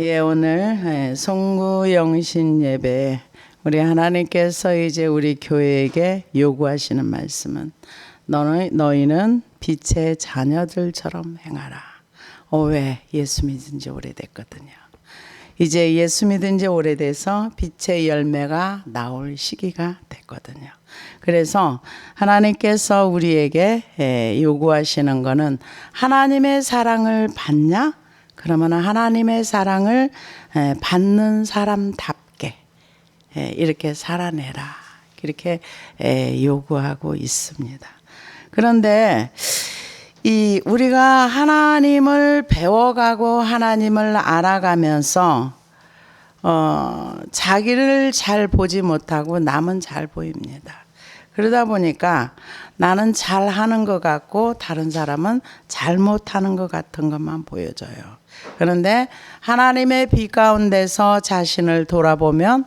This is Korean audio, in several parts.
오늘 송구영신 예배 우리 하나님께서 이제 우리 교회에게 요구하시는 말씀은 너희는 빛의 자녀들처럼 행하라. 왜? 예수 믿은 지 오래됐거든요. 이제 예수 믿은 지 오래돼서 빛의 열매가 나올 시기가 됐거든요. 그래서 하나님께서 우리에게 요구하시는 거는 하나님의 사랑을 받냐? 그러면 하나님의 사랑을 받는 사람답게 이렇게 살아내라. 이렇게 요구하고 있습니다. 그런데 우리가 하나님을 배워가고 하나님을 알아가면서 자기를 잘 보지 못하고 남은 잘 보입니다. 그러다 보니까 나는 잘하는 것 같고 다른 사람은 잘못하는 것 같은 것만 보여져요. 그런데 하나님의 빛 가운데서 자신을 돌아보면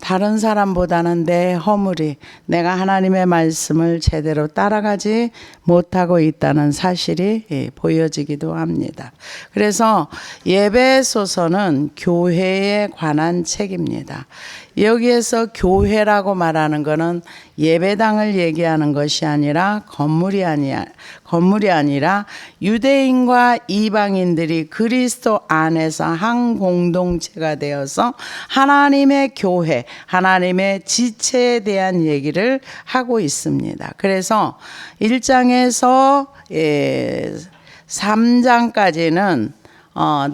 다른 사람보다는 내 허물이 내가 하나님의 말씀을 제대로 따라가지 못하고 있다는 사실이 보여지기도 합니다. 그래서 예배소서는 교회에 관한 책입니다. 여기에서 교회라고 말하는 것은 예배당을 얘기하는 것이 아니라 건물이 아니라 유대인과 이방인들이 그리스도 안에서 한 공동체가 되어서 하나님의 교회, 하나님의 지체에 대한 얘기를 하고 있습니다. 그래서 1장에서 3장까지는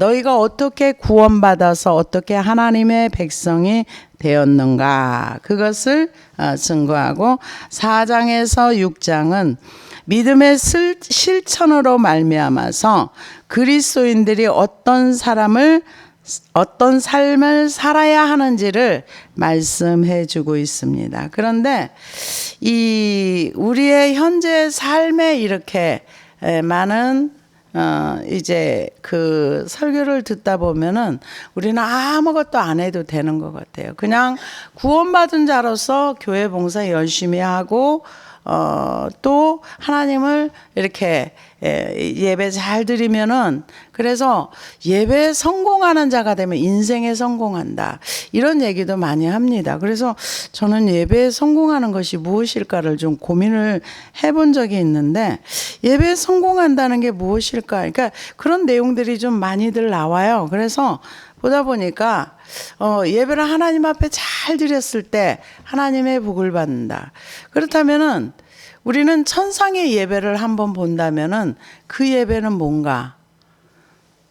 너희가 어떻게 구원받아서 어떻게 하나님의 백성이 되었는가 그것을 증거하고 4장에서 6장은 믿음의 실천으로 말미암아서 그리스도인들이 어떤 삶을 살아야 하는지를 말씀해 주고 있습니다. 그런데 우리의 현재 삶에 이렇게 많은 이제 그 설교를 듣다 보면은 우리는 아무것도 안 해도 되는 것 같아요. 그냥 구원받은 자로서 교회 봉사 열심히 하고 또 하나님을 이렇게 예배 잘 드리면은 그래서 예배에 성공하는 자가 되면 인생에 성공한다 이런 얘기도 많이 합니다. 그래서 저는 예배에 성공하는 것이 무엇일까를 좀 고민을 해본 적이 있는데 예배에 성공한다는 게 무엇일까? 그러니까 그런 내용들이 좀 많이들 나와요. 그래서 보다 보니까 예배를 하나님 앞에 잘 드렸을 때 하나님의 복을 받는다. 그렇다면은 우리는 천상의 예배를 한번 본다면은 그 예배는 뭔가?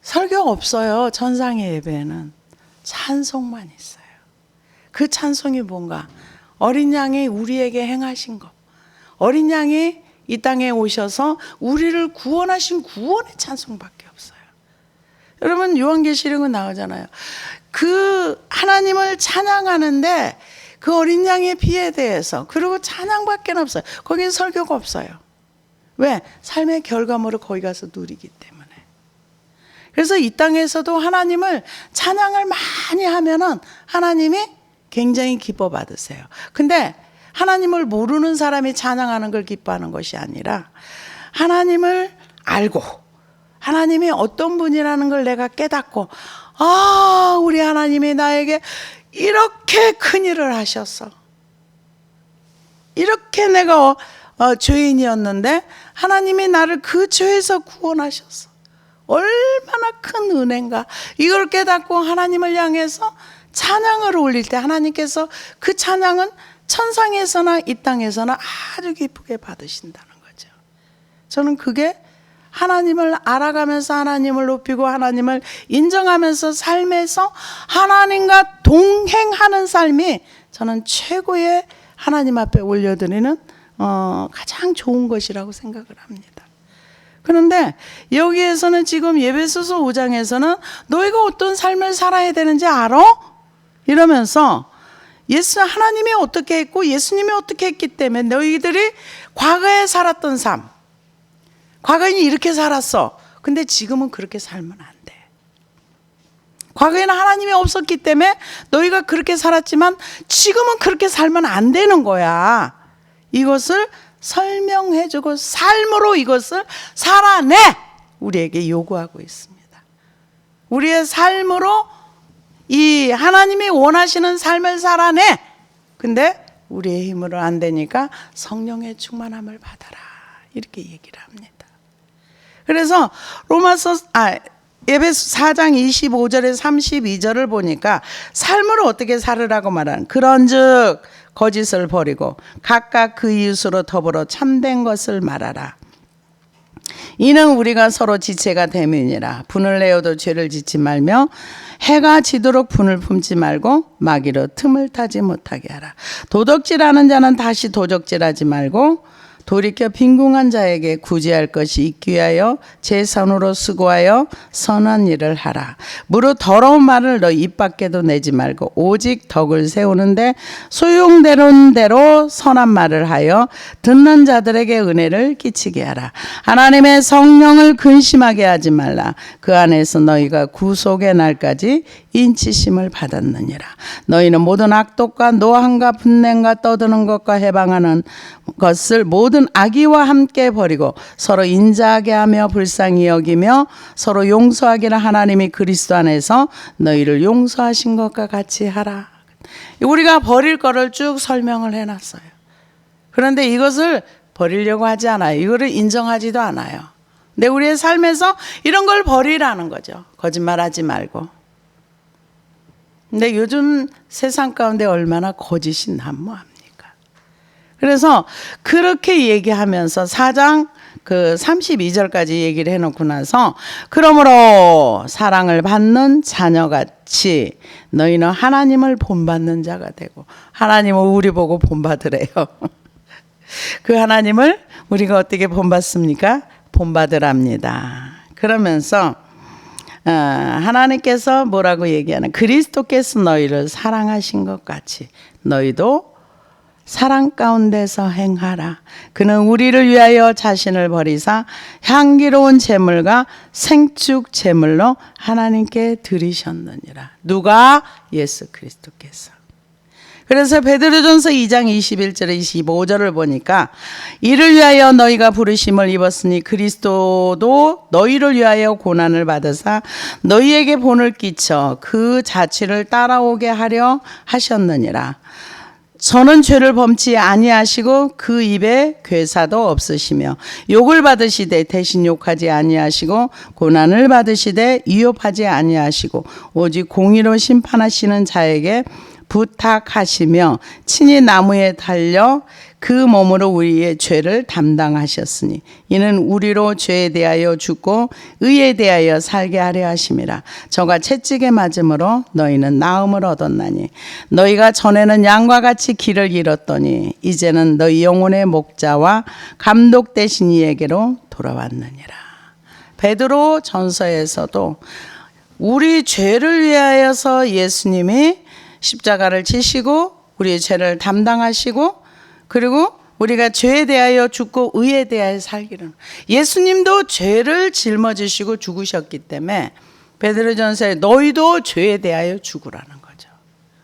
설교가 없어요. 천상의 예배는 찬송만 있어요. 그 찬송이 뭔가? 어린 양이 우리에게 행하신 것. 어린 양이 이 땅에 오셔서 우리를 구원하신 구원의 찬송밖에 없어요. 여러분 요한계시록은 나오잖아요. 그 하나님을 찬양하는데 그 어린 양의 피에 대해서 그리고 찬양밖에 없어요. 거기는 설교가 없어요. 왜? 삶의 결과물을 거기 가서 누리기 때문에. 그래서 이 땅에서도 하나님을 찬양을 많이 하면은 하나님이 굉장히 기뻐 받으세요. 근데 하나님을 모르는 사람이 찬양하는 걸 기뻐하는 것이 아니라 하나님을 알고 하나님이 어떤 분이라는 걸 내가 깨닫고 우리 하나님이 나에게 이렇게 큰 일을 하셨어. 이렇게 내가 죄인이었는데 하나님이 나를 그 죄에서 구원하셨어. 얼마나 큰 은혜인가. 이걸 깨닫고 하나님을 향해서 찬양을 올릴 때 하나님께서 그 찬양은 천상에서나 이 땅에서나 아주 기쁘게 받으신다는 거죠. 저는 그게 하나님을 알아가면서 하나님을 높이고 하나님을 인정하면서 삶에서 하나님과 동행하는 삶이 저는 최고의 하나님 앞에 올려드리는 가장 좋은 것이라고 생각을 합니다. 그런데 여기에서는 지금 예배소서 5장에서는 너희가 어떤 삶을 살아야 되는지 알아? 이러면서 하나님이 어떻게 했고 예수님이 어떻게 했기 때문에 너희들이 과거에 살았던 삶 과거에는 이렇게 살았어. 근데 지금은 그렇게 살면 안 돼. 과거에는 하나님이 없었기 때문에 너희가 그렇게 살았지만 지금은 그렇게 살면 안 되는 거야. 이것을 설명해주고 삶으로 이것을 살아내 우리에게 요구하고 있습니다. 우리의 삶으로 이 하나님이 원하시는 삶을 살아내. 근데 우리의 힘으로 안 되니까 성령의 충만함을 받아라. 이렇게 얘기를 합니다. 그래서 에베소 4장 25절에 32절을 보니까 삶을 어떻게 살으라고 말하는, 그런즉 거짓을 버리고 각각 그 이웃으로 더불어 참된 것을 말하라. 이는 우리가 서로 지체가 됨이니라. 분을 내어도 죄를 짓지 말며 해가 지도록 분을 품지 말고 마귀로 틈을 타지 못하게 하라. 도적질하는 자는 다시 도적질하지 말고 돌이켜 빈궁한 자에게 구제할 것이 있기 위하여 제 손으로 수고하여 선한 일을 하라. 무릇 더러운 말을 너 입 밖에도 내지 말고 오직 덕을 세우는데 소용되는 대로 선한 말을 하여 듣는 자들에게 은혜를 끼치게 하라. 하나님의 성령을 근심하게 하지 말라. 그 안에서 너희가 구속의 날까지 인치심을 받았느니라. 너희는 모든 악독과 노함과 분냄과 떠드는 것과 해방하는 것을 모든 악의와 함께 버리고 서로 인자하게 하며 불쌍히 여기며 서로 용서하기를 하나님이 그리스도 안에서 너희를 용서하신 것과 같이 하라. 우리가 버릴 거를 쭉 설명을 해놨어요. 그런데 이것을 버리려고 하지 않아요. 이거를 인정하지도 않아요. 근데 우리의 삶에서 이런 걸 버리라는 거죠. 거짓말하지 말고. 근데 요즘 세상 가운데 얼마나 거짓이 난무합니까? 그래서 그렇게 얘기하면서 4장 32절까지 얘기를 해놓고 나서, 그러므로 사랑을 받는 자녀같이 너희는 하나님을 본받는 자가 되고, 하나님은 우리 보고 본받으래요. 그 하나님을 우리가 어떻게 본받습니까? 본받으랍니다. 그러면서 하나님께서 뭐라고 얘기하는, 그리스도께서 너희를 사랑하신 것 같이 너희도 사랑 가운데서 행하라. 그는 우리를 위하여 자신을 버리사 향기로운 제물과 생축 제물로 하나님께 드리셨느니라. 누가? 예수 그리스도께서. 그래서 베드로전서 2장 21절에 25절을 보니까, 이를 위하여 너희가 부르심을 입었으니 그리스도도 너희를 위하여 고난을 받으사 너희에게 본을 끼쳐 그 자취를 따라오게 하려 하셨느니라. 저는 죄를 범치 아니하시고 그 입에 괴사도 없으시며 욕을 받으시되 대신 욕하지 아니하시고 고난을 받으시되 위협하지 아니하시고 오직 공의로 심판하시는 자에게 부탁하시며 친히 나무에 달려 그 몸으로 우리의 죄를 담당하셨으니 이는 우리로 죄에 대하여 죽고 의에 대하여 살게 하려 하심이라. 저가 채찍에 맞음으로 너희는 나음을 얻었나니 너희가 전에는 양과 같이 길을 잃었더니 이제는 너희 영혼의 목자와 감독 되신 이에게로 돌아왔느니라. 베드로 전서에서도 우리 죄를 위하여서 예수님이 십자가를 지시고 우리의 죄를 담당하시고, 그리고 우리가 죄에 대하여 죽고 의에 대하여 살기를, 예수님도 죄를 짊어지시고 죽으셨기 때문에 베드로전서에 너희도 죄에 대하여 죽으라는 거죠.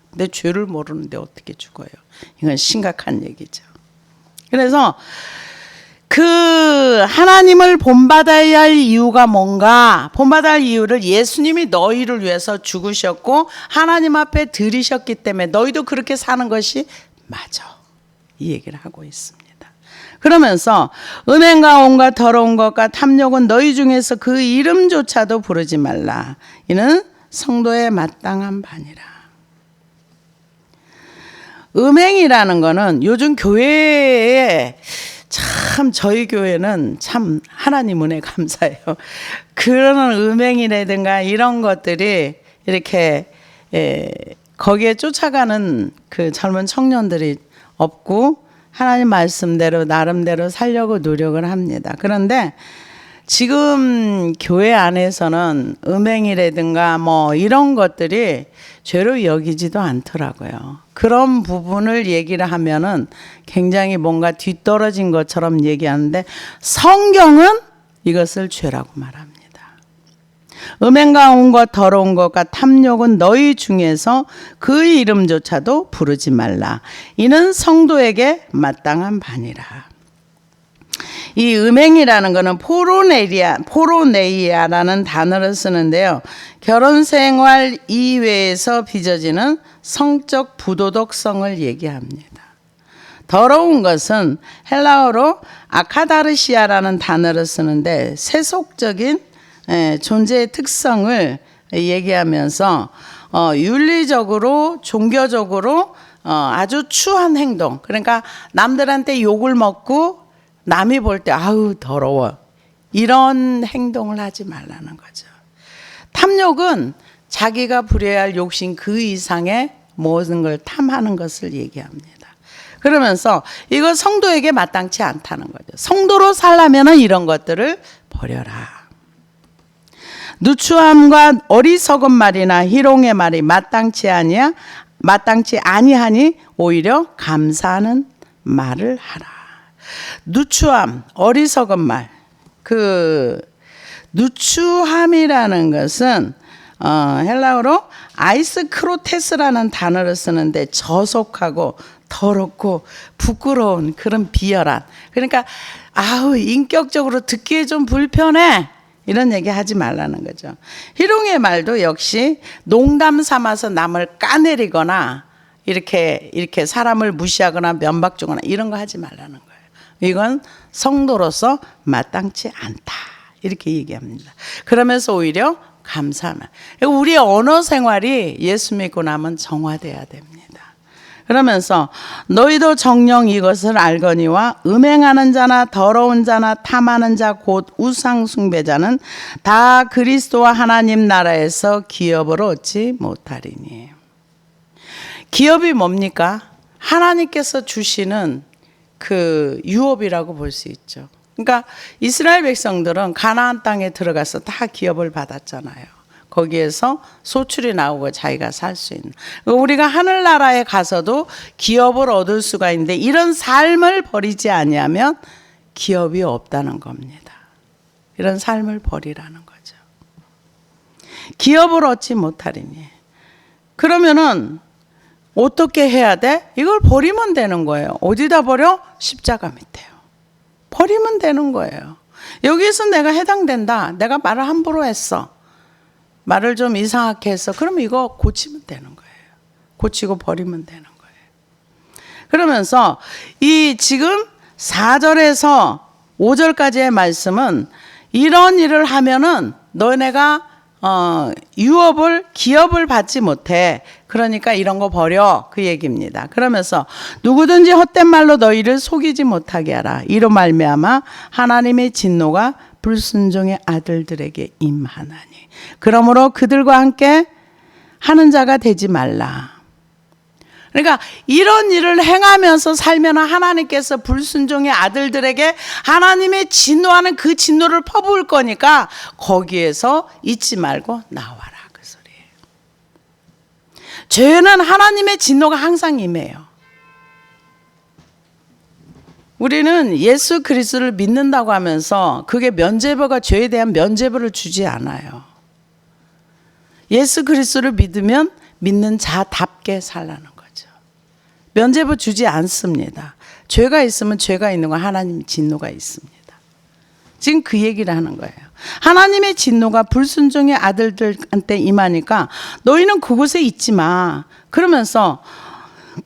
근데 죄를 모르는데 어떻게 죽어요? 이건 심각한 얘기죠. 그래서 그 하나님을 본받아야 할 이유가 뭔가, 본받아야 할 이유를 예수님이 너희를 위해서 죽으셨고 하나님 앞에 드리셨기 때문에 너희도 그렇게 사는 것이 맞아, 이 얘기를 하고 있습니다. 그러면서 음행과 온갖 더러운 것과 탐욕은 너희 중에서 그 이름조차도 부르지 말라. 이는 성도의 마땅한 바니라. 음행이라는 거는 요즘 교회에 참, 저희 교회는 참 하나님 은혜 감사해요. 그런 음행이라든가 이런 것들이 이렇게 거기에 쫓아가는 그 젊은 청년들이 없고 하나님 말씀대로 나름대로 살려고 노력을 합니다. 그런데 지금 교회 안에서는 음행이라든가 뭐 이런 것들이 죄로 여기지도 않더라고요. 그런 부분을 얘기를 하면은 굉장히 뭔가 뒤떨어진 것처럼 얘기하는데 성경은 이것을 죄라고 말합니다. 음행과 온 것 더러운 것과 탐욕은 너희 중에서 그 이름조차도 부르지 말라. 이는 성도에게 마땅한 바니라. 이 음행이라는 것은 포로네이아라는 단어를 쓰는데요. 결혼 생활 이외에서 빚어지는 성적 부도덕성을 얘기합니다. 더러운 것은 헬라어로 아카다르시아라는 단어를 쓰는데 세속적인 존재의 특성을 얘기하면서 윤리적으로 종교적으로 아주 추한 행동, 그러니까 남들한테 욕을 먹고 남이 볼 때 아우 더러워, 이런 행동을 하지 말라는 거죠. 탐욕은 자기가 부려야 할 욕심 그 이상의 모든 걸 탐하는 것을 얘기합니다. 그러면서 이거 성도에게 마땅치 않다는 거죠. 성도로 살려면 이런 것들을 버려라. 누추함과 어리석은 말이나 희롱의 말이 마땅치 아니하니 오히려 감사하는 말을 하라. 누추함, 어리석은 말. 누추함이라는 것은 헬라어로 아이스크로테스라는 단어를 쓰는데 저속하고 더럽고 부끄러운 그런 비열한, 그러니까 아우 인격적으로 듣기에 좀 불편해, 이런 얘기 하지 말라는 거죠. 희롱의 말도 역시 농담 삼아서 남을 까내리거나 이렇게 사람을 무시하거나 면박 주거나 이런 거 하지 말라는 거예요. 이건 성도로서 마땅치 않다, 이렇게 얘기합니다. 그러면서 오히려 감사하면, 우리의 언어 생활이 예수 믿고 나면 정화돼야 됩니다. 그러면서 너희도 정녕 이것을 알거니와 음행하는 자나 더러운 자나 탐하는 자 곧 우상 숭배자는 다 그리스도와 하나님 나라에서 기업을 얻지 못하리니. 기업이 뭡니까? 하나님께서 주시는 그 유업이라고 볼 수 있죠. 그러니까 이스라엘 백성들은 가나안 땅에 들어가서 다 기업을 받았잖아요. 거기에서 소출이 나오고 자기가 살 수 있는. 우리가 하늘나라에 가서도 기업을 얻을 수가 있는데 이런 삶을 버리지 아니하면 기업이 없다는 겁니다. 이런 삶을 버리라는 거죠. 기업을 얻지 못하리니. 그러면은 어떻게 해야 돼? 이걸 버리면 되는 거예요. 어디다 버려? 십자가 밑에요. 버리면 되는 거예요. 여기에서 내가 해당된다. 내가 말을 함부로 했어. 말을 좀 이상하게 했어. 그럼 이거 고치면 되는 거예요. 고치고 버리면 되는 거예요. 그러면서 이 지금 4절에서 5절까지의 말씀은 이런 일을 하면은 너네가 기업을 받지 못해. 그러니까 이런 거 버려, 그 얘기입니다. 그러면서 누구든지 헛된 말로 너희를 속이지 못하게 하라. 이로 말미암아 하나님의 진노가 불순종의 아들들에게 임하나니. 그러므로 그들과 함께 하는 자가 되지 말라. 그러니까 이런 일을 행하면서 살면 하나님께서 불순종의 아들들에게 하나님의 진노하는 그 진노를 퍼부을 거니까 거기에서 잊지 말고 나와라, 그 소리예요. 죄는 하나님의 진노가 항상 임해요. 우리는 예수 그리스도를 믿는다고 하면서 그게 면죄부가 죄에 대한 면죄부를 주지 않아요. 예수 그리스도를 믿으면 믿는 자답게 살라는 거죠. 면죄부 주지 않습니다. 죄가 있으면 죄가 있는 거 하나님 진노가 있습니다. 지금 그 얘기를 하는 거예요. 하나님의 진노가 불순종의 아들들한테 임하니까 너희는 그곳에 있지 마. 그러면서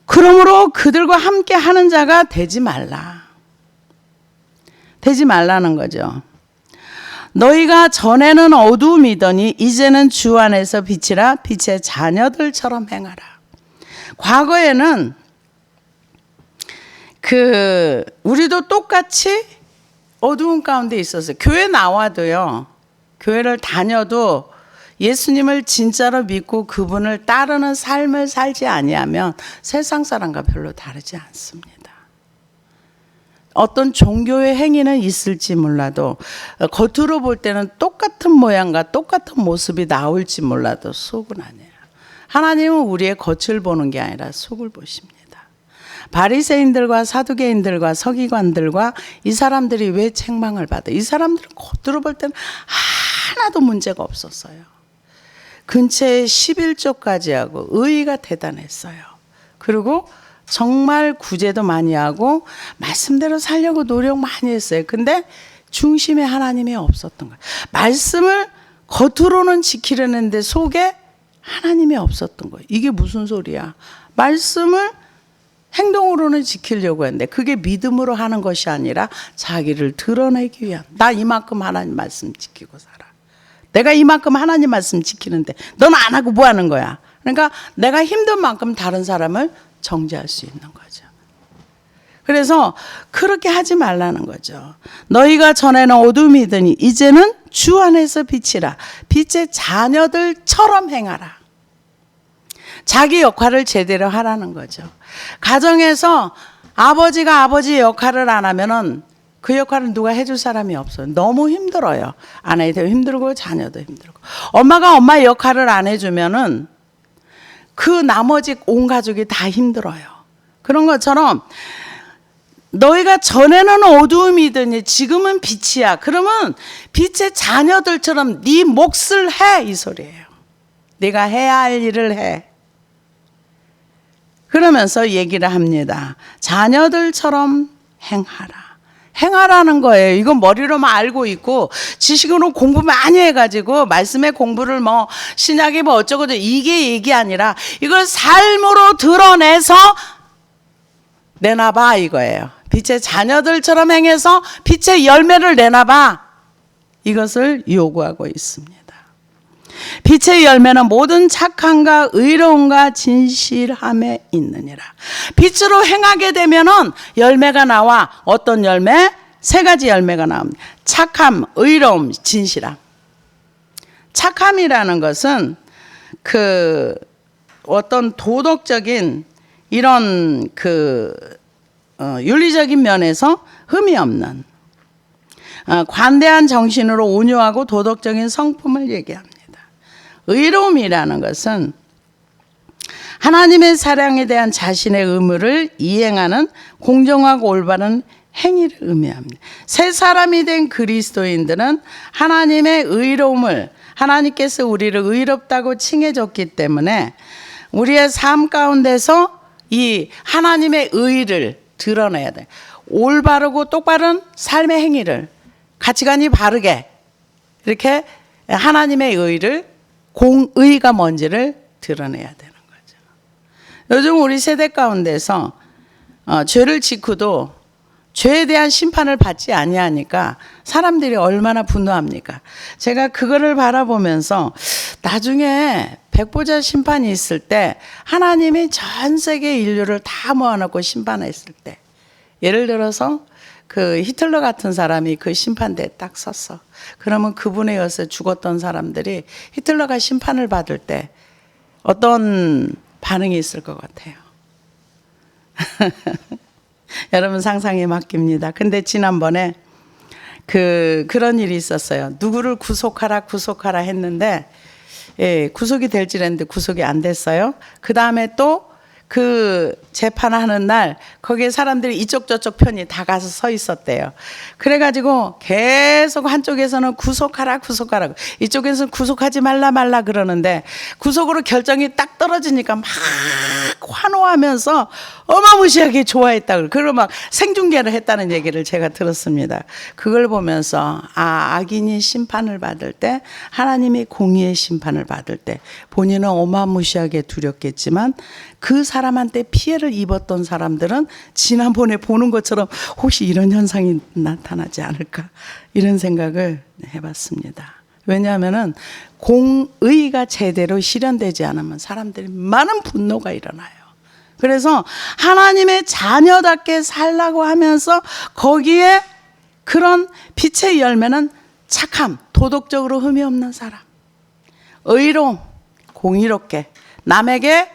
그러므로 그들과 함께 하는 자가 되지 말라. 되지 말라는 거죠. 너희가 전에는 어두움이더니 이제는 주 안에서 빛이라. 빛의 자녀들처럼 행하라. 과거에는 우리도 똑같이 어두운 가운데 있었어요. 교회 나와도요, 교회를 다녀도 예수님을 진짜로 믿고 그분을 따르는 삶을 살지 아니하면 세상 사람과 별로 다르지 않습니다. 어떤 종교의 행위는 있을지 몰라도 겉으로 볼 때는 똑같은 모양과 똑같은 모습이 나올지 몰라도 속은 아니에요. 하나님은 우리의 겉을 보는 게 아니라 속을 보십니다. 바리새인들과 사두개인들과 서기관들과 이 사람들이 왜 책망을 받아? 이 사람들은 겉으로 볼 때는 하나도 문제가 없었어요. 근처에 11조까지 하고 의의가 대단했어요. 그리고 정말 구제도 많이 하고 말씀대로 살려고 노력 많이 했어요. 근데 중심에 하나님이 없었던 거예요. 말씀을 겉으로는 지키려는데 속에 하나님이 없었던 거예요. 이게 무슨 소리야? 말씀을 행동으로는 지키려고 했는데 그게 믿음으로 하는 것이 아니라 자기를 드러내기 위한, 나 이만큼 하나님 말씀 지키고 살아. 내가 이만큼 하나님 말씀 지키는데 넌 안 하고 뭐 하는 거야? 그러니까 내가 힘든 만큼 다른 사람을 정죄할 수 있는 거죠. 그래서 그렇게 하지 말라는 거죠. 너희가 전에는 어둠이더니 이제는 주 안에서 빛이라. 빛의 자녀들처럼 행하라. 자기 역할을 제대로 하라는 거죠. 가정에서 아버지가 아버지 역할을 안 하면은 그 역할을 누가 해줄 사람이 없어요. 너무 힘들어요. 아내도 힘들고 자녀도 힘들고. 엄마가 엄마의 역할을 안 해주면은 그 나머지 온 가족이 다 힘들어요. 그런 것처럼 너희가 전에는 어두움이더니 지금은 빛이야. 그러면 빛의 자녀들처럼 네 몫을 해, 이 소리예요. 네가 해야 할 일을 해. 그러면서 얘기를 합니다. 자녀들처럼 행하라. 행하라는 거예요. 이건 머리로만 알고 있고 지식으로 공부 많이 해가지고 말씀의 공부를 뭐 신약이 뭐 어쩌고 이게 얘기 아니라 이걸 삶으로 드러내서 내놔봐, 이거예요. 빛의 자녀들처럼 행해서 빛의 열매를 내놔봐. 이것을 요구하고 있습니다. 빛의 열매는 모든 착함과 의로움과 진실함에 있느니라. 빛으로 행하게 되면은 열매가 나와. 어떤 열매? 세 가지 열매가 나옵니다. 착함, 의로움, 진실함. 착함이라는 것은 그 어떤 도덕적인 이런 윤리적인 면에서 흠이 없는 관대한 정신으로 온유하고 도덕적인 성품을 얘기합니다. 의로움이라는 것은 하나님의 사랑에 대한 자신의 의무를 이행하는 공정하고 올바른 행위를 의미합니다. 새 사람이 된 그리스도인들은 하나님의 의로움을, 하나님께서 우리를 의롭다고 칭해줬기 때문에 우리의 삶 가운데서 이 하나님의 의를 드러내야 돼. 올바르고 똑바른 삶의 행위를, 가치관이 바르게 이렇게 하나님의 의를, 공의가 뭔지를 드러내야 되는 거죠. 요즘 우리 세대 가운데서 죄를 짓고도 죄에 대한 심판을 받지 아니하니까 사람들이 얼마나 분노합니까? 제가 그거를 바라보면서 나중에 백보자 심판이 있을 때 하나님이 전 세계 인류를 다 모아놓고 심판했을 때, 예를 들어서 그 히틀러 같은 사람이 그 심판대에 딱 섰어. 그러면 그분에 의해서 죽었던 사람들이 히틀러가 심판을 받을 때 어떤 반응이 있을 것 같아요? 여러분 상상에 맡깁니다. 근데 지난번에 그런 일이 있었어요. 누구를 구속하라 했는데 구속이 될지 했는데 구속이 안 됐어요. 그 다음에 또 그 재판하는 날 거기에 사람들이 이쪽 저쪽 편이 다 가서 서 있었대요. 그래가지고 계속 한쪽에서는 구속하라 이쪽에서는 구속하지 말라 그러는데 구속으로 결정이 딱 떨어지니까 막 환호하면서 어마무시하게 좋아했다고, 그리고 막 생중계를 했다는 얘기를 제가 들었습니다. 그걸 보면서 악인이 심판을 받을 때, 하나님이 공의의 심판을 받을 때 본인은 어마무시하게 두렵겠지만 그 사람한테 피해를 입었던 사람들은 지난번에 보는 것처럼 혹시 이런 현상이 나타나지 않을까, 이런 생각을 해봤습니다. 왜냐하면은 공의가 제대로 실현되지 않으면 사람들이 많은 분노가 일어나요. 그래서 하나님의 자녀답게 살라고 하면서 거기에 그런 빛의 열매는 착함, 도덕적으로 흠이 없는 사람, 의로움, 공의롭게 남에게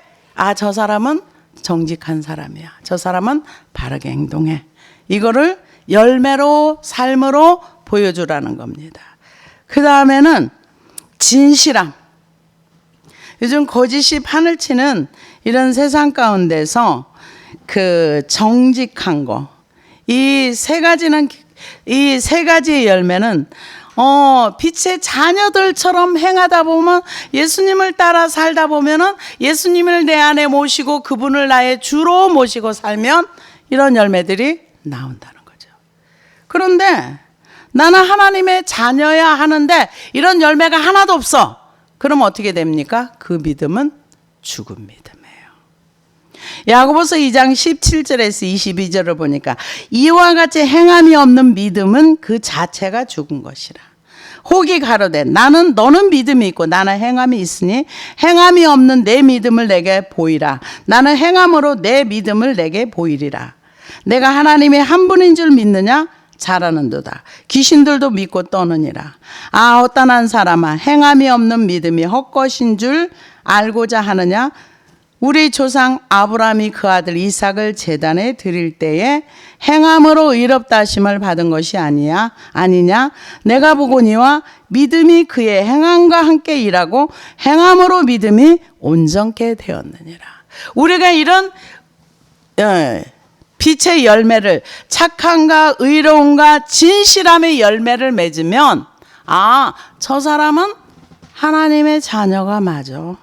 저 사람은 정직한 사람이야, 저 사람은 바르게 행동해, 이거를 열매로, 삶으로 보여주라는 겁니다. 그 다음에는 진실함. 요즘 거짓이 판을 치는 이런 세상 가운데서 그 정직한 거, 이 세 가지의 열매는 빛의 자녀들처럼 행하다 보면, 예수님을 따라 살다 보면은, 예수님을 내 안에 모시고 그분을 나의 주로 모시고 살면 이런 열매들이 나온다는 거죠. 그런데 나는 하나님의 자녀야 하는데 이런 열매가 하나도 없어. 그럼 어떻게 됩니까? 그 믿음은 죽은 믿음이에요. 야고보서 2장 17절에서 22절을 보니까 이와 같이 행함이 없는 믿음은 그 자체가 죽은 것이라. 혹이 가로되 나는 너는 믿음이 있고 나는 행함이 있으니 행함이 없는 내 믿음을 내게 보이라. 나는 행함으로 내 믿음을 내게 보이리라. 내가 하나님이 한 분인 줄 믿느냐? 잘하는도다. 귀신들도 믿고 떠느니라. 아 어떠한 사람아 행함이 없는 믿음이 헛것인 줄 알고자 하느냐? 우리 조상 아브라함이 그 아들 이삭을 제단에 드릴 때에 행함으로 의롭다 하심을 받은 것이 아니냐? 내가 보거니와 믿음이 그의 행함과 함께 일하고 행함으로 믿음이 온전케 되었느니라. 우리가 이런 빛의 열매를, 착함과 의로움과 진실함의 열매를 맺으면 아, 저 사람은 하나님의 자녀가 맞아.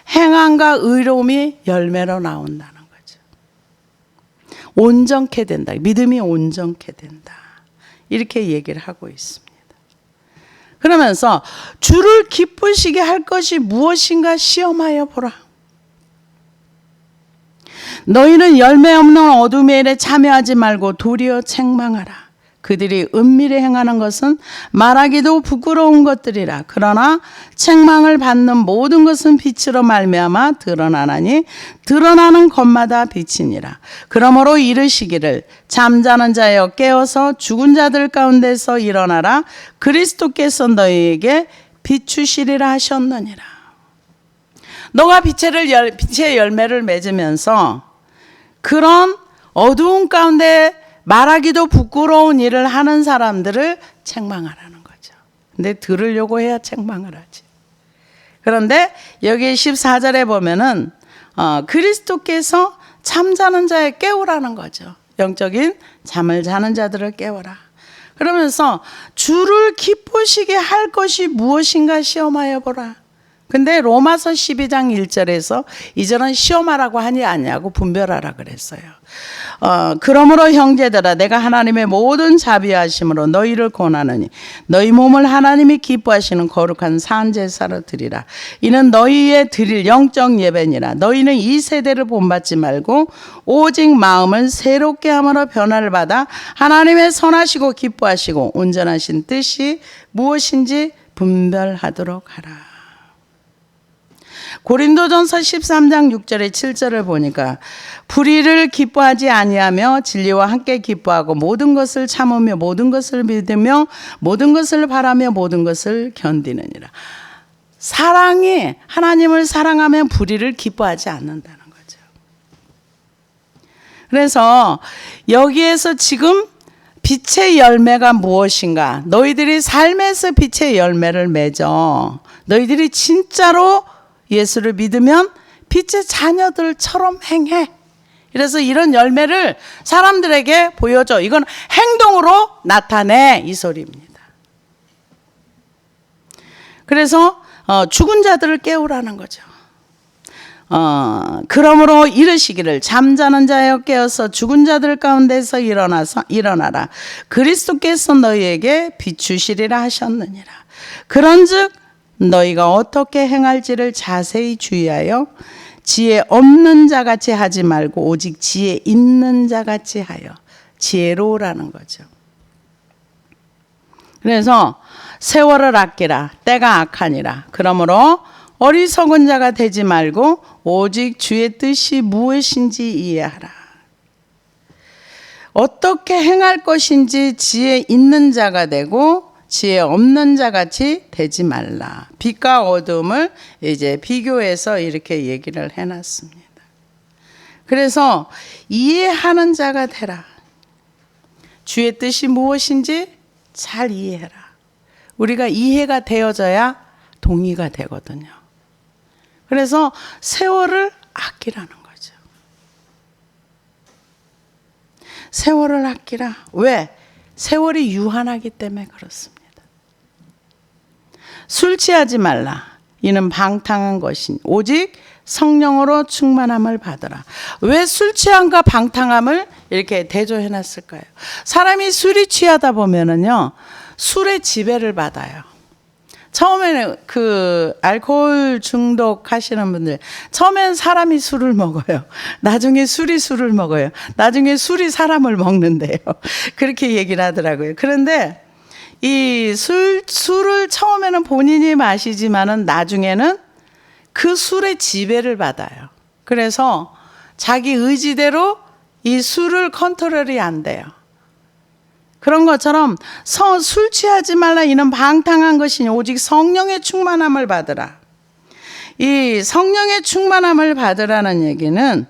행함과 의로움이 열매로 나온다는 거죠. 온전케 된다. 믿음이 온전케 된다. 이렇게 얘기를 하고 있습니다. 그러면서 주를 기쁘시게 할 것이 무엇인가 시험하여 보라. 너희는 열매 없는 어둠의 일에 참여하지 말고 도리어 책망하라. 그들이 은밀히 행하는 것은 말하기도 부끄러운 것들이라. 그러나 책망을 받는 모든 것은 빛으로 말미암아 드러나나니 드러나는 것마다 빛이니라. 그러므로 이르시기를 잠자는 자여 깨어서 죽은 자들 가운데서 일어나라. 그리스도께서 너희에게 비추시리라 하셨느니라. 너가 빛의 열매를 맺으면서 그런 어두운 가운데 말하기도 부끄러운 일을 하는 사람들을 책망하라는 거죠. 근데 들으려고 해야 책망을 하지. 그런데 여기 14절에 보면은 그리스도께서 잠자는 자에 깨우라는 거죠. 영적인 잠을 자는 자들을 깨워라. 그러면서 주를 기쁘시게 할 것이 무엇인가 시험하여 보라. 근데 로마서 12장 1절에서 이절은 시험하라고 하니 아니냐고 분별하라 그랬어요. 그러므로 형제들아 내가 하나님의 모든 자비하심으로 너희를 권하느니 너희 몸을 하나님이 기뻐하시는 거룩한 산제사로 드리라. 이는 너희의 드릴 영적 예배니라. 너희는 이 세대를 본받지 말고 오직 마음을 새롭게 함으로 변화를 받아 하나님의 선하시고 기뻐하시고 온전하신 뜻이 무엇인지 분별하도록 하라. 고린도전서 13장 6절에 7절을 보니까 불의를 기뻐하지 아니하며 진리와 함께 기뻐하고 모든 것을 참으며 모든 것을 믿으며 모든 것을 바라며 모든 것을 견디느니라. 사랑이 하나님을 사랑하면 불의를 기뻐하지 않는다는 거죠. 그래서 여기에서 지금 빛의 열매가 무엇인가? 너희들이 삶에서 빛의 열매를 맺어. 너희들이 진짜로 예수를 믿으면 빛의 자녀들처럼 행해. 그래서 이런 열매를 사람들에게 보여줘. 이건 행동으로 나타내. 이 소리입니다. 그래서 죽은 자들을 깨우라는 거죠. 그러므로 이르시기를 잠자는 자여 깨어서 죽은 자들 가운데서 일어나라. 그리스도께서 너희에게 비추시리라 하셨느니라. 그런즉 너희가 어떻게 행할지를 자세히 주의하여 지혜 없는 자같이 하지 말고 오직 지혜 있는 자같이 하여. 지혜로우라는 거죠. 그래서 세월을 아끼라. 때가 악하니라. 그러므로 어리석은 자가 되지 말고 오직 주의 뜻이 무엇인지 이해하라. 어떻게 행할 것인지 지혜 있는 자가 되고 지혜 없는 자같이 되지 말라. 빛과 어둠을 이제 비교해서 이렇게 얘기를 해놨습니다. 그래서 이해하는 자가 되라. 주의 뜻이 무엇인지 잘 이해해라. 우리가 이해가 되어져야 동의가 되거든요. 그래서 세월을 아끼라는 거죠. 세월을 아끼라. 왜? 세월이 유한하기 때문에 그렇습니다. 술 취하지 말라. 이는 방탕한 것이니 오직 성령으로 충만함을 받으라. 왜 술 취함과 방탕함을 이렇게 대조해 놨을까요? 사람이 술이 취하다 보면은요, 술의 지배를 받아요. 처음에는 그 알코올 중독 하시는 분들, 처음엔 사람이 술을 먹어요. 나중에 술이 술을 먹어요. 나중에 술이 사람을 먹는데요. 그렇게 얘기를 하더라고요. 그런데 이 술을 처음에는 본인이 마시지만은 나중에는 그 술의 지배를 받아요. 그래서 자기 의지대로 이 술을 컨트롤이 안 돼요. 그런 것처럼 술 취하지 말라 이는 방탕한 것이니 오직 성령의 충만함을 받으라. 이 성령의 충만함을 받으라는 얘기는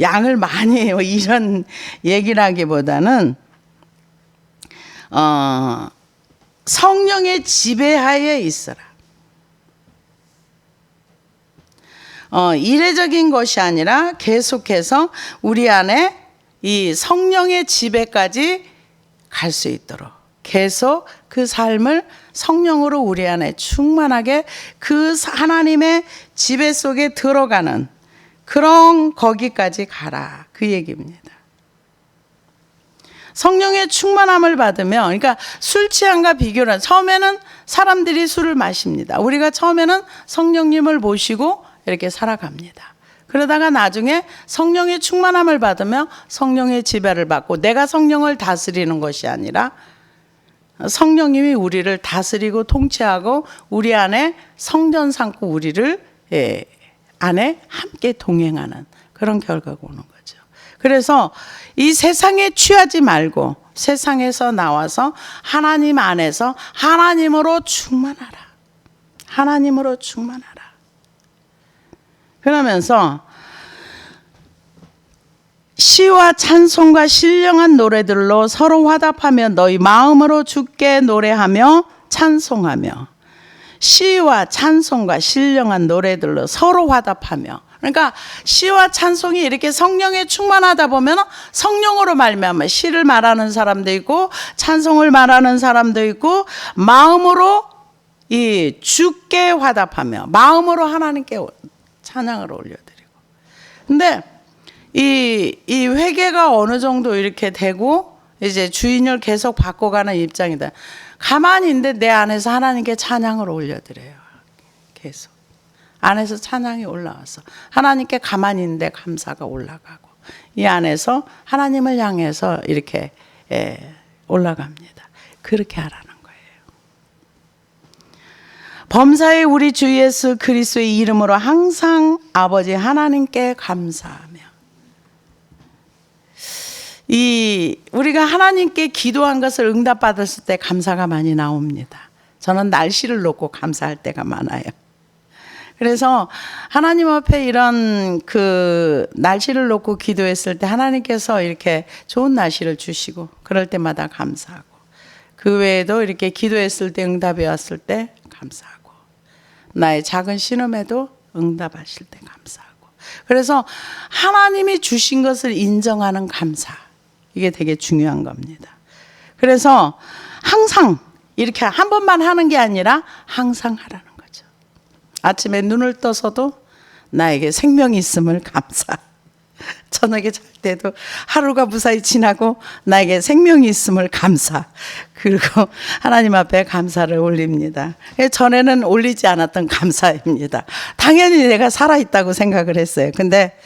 양을 많이 해요. 이런 얘기라기보다는 성령의 지배하에 있어라. 이례적인 것이 아니라 계속해서 우리 안에 이 성령의 지배까지 갈 수 있도록 계속 그 삶을 성령으로 우리 안에 충만하게 그 하나님의 지배 속에 들어가는 그런 거기까지 가라, 그 얘기입니다. 성령의 충만함을 받으면, 그러니까 술 취함과 비교는, 처음에는 사람들이 술을 마십니다. 우리가 처음에는 성령님을 모시고 이렇게 살아갑니다. 그러다가 나중에 성령의 충만함을 받으며 성령의 지배를 받고, 내가 성령을 다스리는 것이 아니라 성령님이 우리를 다스리고 통치하고 우리 안에 성전 삼고 우리를 안에 함께 동행하는 그런 결과가 오는 거죠. 그래서 이 세상에 취하지 말고 세상에서 나와서 하나님 안에서 하나님으로 충만하라. 하나님으로 충만하라. 그러면서 시와 찬송과 신령한 노래들로 서로 화답하며 너희 마음으로 주께 노래하며 찬송하며, 시와 찬송과 신령한 노래들로 서로 화답하며, 그러니까 시와 찬송이 이렇게 성령에 충만하다 보면 성령으로 말미암아 시를 말하는 사람도 있고 찬송을 말하는 사람도 있고, 마음으로 이 주께 화답하며 마음으로 하나님께 찬양을 올려드리고. 근데 이 회개가 어느 정도 이렇게 되고 이제 주인을 계속 바꿔가는 입장이다. 가만히 있는데 내 안에서 하나님께 찬양을 올려드려요. 계속 안에서 찬양이 올라와서 하나님께 가만히 있는데 감사가 올라가고, 이 안에서 하나님을 향해서 이렇게 올라갑니다. 그렇게 하라는 거예요. 범사에 우리 주 예수 그리스도의 이름으로 항상 아버지 하나님께 감사하며, 우리가 하나님께 기도한 것을 응답받았을 때 감사가 많이 나옵니다. 저는 날씨를 놓고 감사할 때가 많아요. 그래서 하나님 앞에 이런 그 날씨를 놓고 기도했을 때 하나님께서 이렇게 좋은 날씨를 주시고 그럴 때마다 감사하고, 그 외에도 이렇게 기도했을 때 응답이 왔을 때 감사하고, 나의 작은 신음에도 응답하실 때 감사하고, 그래서 하나님이 주신 것을 인정하는 감사, 이게 되게 중요한 겁니다. 그래서 항상 이렇게 한 번만 하는 게 아니라 항상 하라는 거죠. 아침에 눈을 떠서도 나에게 생명이 있음을 감사. 저녁에 잘 때도 하루가 무사히 지나고 나에게 생명이 있음을 감사. 그리고 하나님 앞에 감사를 올립니다. 전에는 올리지 않았던 감사입니다. 당연히 내가 살아있다고 생각을 했어요. 근데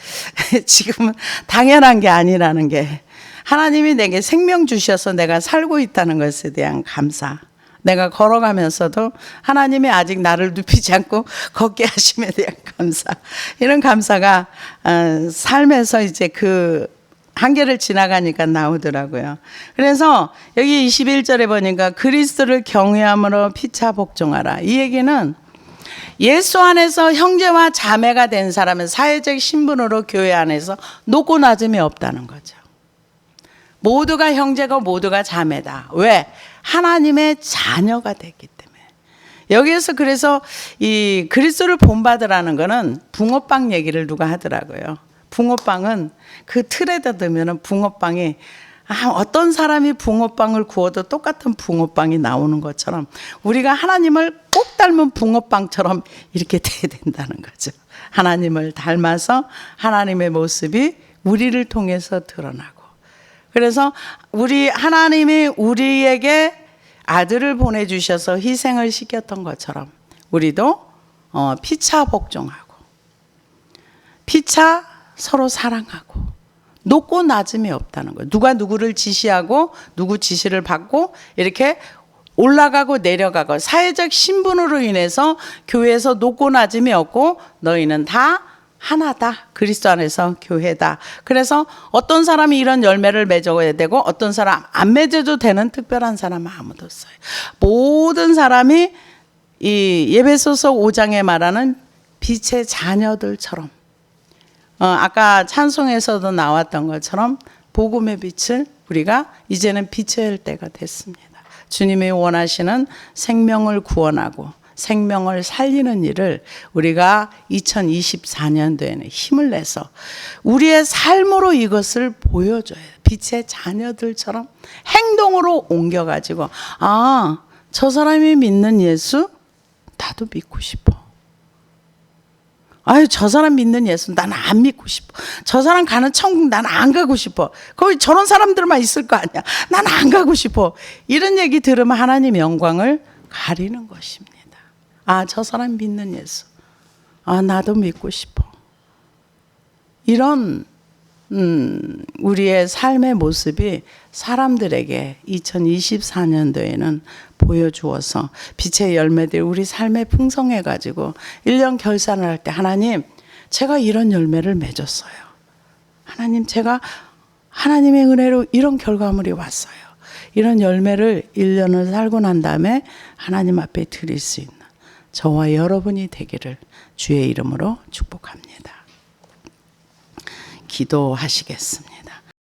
지금은 당연한 게 아니라는 게, 하나님이 내게 생명 주셔서 내가 살고 있다는 것에 대한 감사. 내가 걸어가면서도 하나님이 아직 나를 눕히지 않고 걷게 하심에 대한 감사. 이런 감사가 삶에서 이제 그 한계를 지나가니까 나오더라고요. 그래서 여기 21절에 보니까 그리스도를 경외함으로 피차 복종하라. 이 얘기는 예수 안에서 형제와 자매가 된 사람은 사회적 신분으로 교회 안에서 높고 낮음이 없다는 거죠. 모두가 형제고 모두가 자매다. 왜? 하나님의 자녀가 됐기 때문에. 여기에서 그래서 이 그리스도를 본받으라는 거는 붕어빵 얘기를 누가 하더라고요. 붕어빵은 그 틀에다 넣으면 붕어빵이 어떤 사람이 붕어빵을 구워도 똑같은 붕어빵이 나오는 것처럼 우리가 하나님을 꼭 꼭 닮은 붕어빵처럼 이렇게 돼야 된다는 거죠. 하나님을 닮아서 하나님의 모습이 우리를 통해서 드러나고. 그래서 하나님이 우리에게 아들을 보내주셔서 희생을 시켰던 것처럼 우리도 피차 복종하고 피차 서로 사랑하고 높고 낮음이 없다는 거예요. 누가 누구를 지시하고 누구 지시를 받고 이렇게 올라가고 내려가고 사회적 신분으로 인해서 교회에서 높고 낮음이 없고 너희는 다 하나다. 그리스도 안에서 교회다. 그래서 어떤 사람이 이런 열매를 맺어야 되고 어떤 사람 안 맺어도 되는 특별한 사람은 아무도 없어요. 모든 사람이 이 에베소서 5장에 말하는 빛의 자녀들처럼 아까 찬송에서도 나왔던 것처럼 복음의 빛을 우리가 이제는 비춰야 할 때가 됐습니다. 주님이 원하시는 생명을 구원하고 생명을 살리는 일을 우리가 2024년도에는 힘을 내서 우리의 삶으로 이것을 보여줘야 해요. 빛의 자녀들처럼 행동으로 옮겨가지고 저 사람이 믿는 예수 나도 믿고 싶어. 저 사람 믿는 예수 나는 안 믿고 싶어. 저 사람 가는 천국 나는 안 가고 싶어. 거기 저런 사람들만 있을 거 아니야. 나는 안 가고 싶어. 이런 얘기 들으면 하나님 영광을 가리는 것입니다. 저 사람 믿는 예수. 나도 믿고 싶어. 이런 우리의 삶의 모습이 사람들에게 2024년도에는 보여주어서 빛의 열매들이 우리 삶에 풍성해가지고 1년 결산을 할 때 하나님 제가 이런 열매를 맺었어요. 하나님 제가 하나님의 은혜로 이런 결과물이 왔어요. 이런 열매를 1년을 살고 난 다음에 하나님 앞에 드릴 수 있는 저와 여러분이 되기를 주의 이름으로 축복합니다. 기도하시겠습니다.